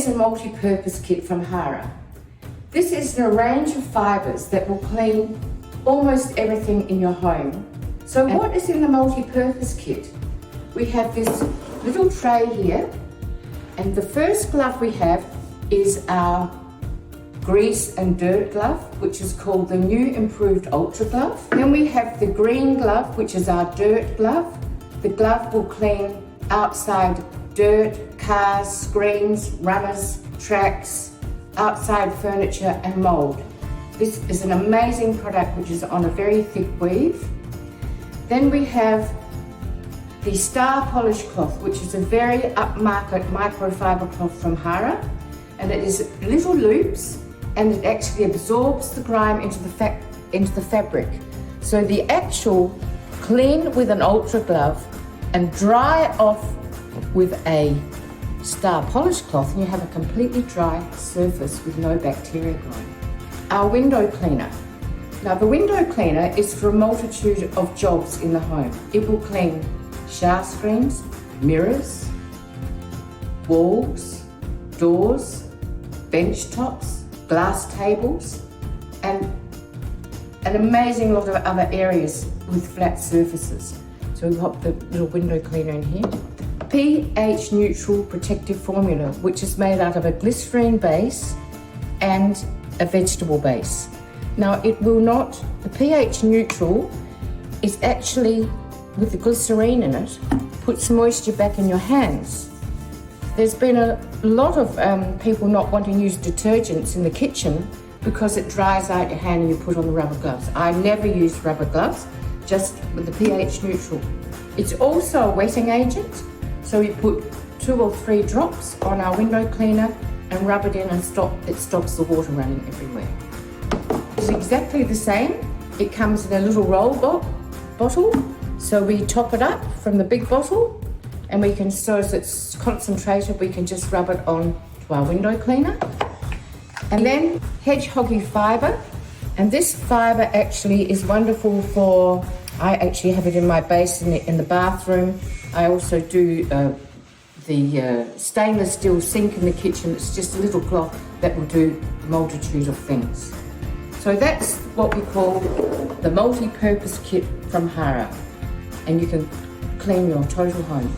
a multi-purpose kit from Hara. This is a range of fibres that will clean almost everything in your home. So what is in the multi-purpose kit? We have this little tray here, and the first glove we have is our grease and dirt glove, which is called the new improved Ultra glove. Then we have the green glove, which is our dirt glove. The glove will clean outside dirt, cars, screens, runners, tracks, outside furniture and mould. This is an amazing product which is on a very thick weave. Then we have the Star Polish cloth, which is a very upmarket microfiber cloth from Hara, and it is little loops and it actually absorbs the grime into the fabric. So the actual clean with an Ultra glove and dry off with a Star Polish cloth, and you have a completely dry surface with no bacteria growing. Our window cleaner. Now the window cleaner is for a multitude of jobs in the home. It will clean shower screens, mirrors, walls, doors, bench tops, glass tables, and an amazing lot of other areas with flat surfaces. So we've got the little window cleaner in here. pH neutral protective formula, which is made out of a glycerine base and a vegetable base. Now it will not, the pH neutral is actually, with the glycerine in it, puts moisture back in your hands. There's been a lot of people not wanting to use detergents in the kitchen because it dries out your hand and you put on the rubber gloves. I never use rubber gloves, just with the pH neutral. It's also a wetting agent, so we put 2 or 3 drops on our window cleaner and rub it in and it stops the water running everywhere. It's exactly the same. It comes in a little roll bottle, so we top it up from the big bottle, and we can, so as it's concentrated, we can just rub it on to our window cleaner. And then hedgehoggy fibre, and this fibre actually is wonderful for, I actually have it in my basin in the bathroom. I also do the stainless steel sink in the kitchen. It's just a little cloth that will do a multitude of things. So that's what we call the multi-purpose kit from Hara, and you can clean your total home.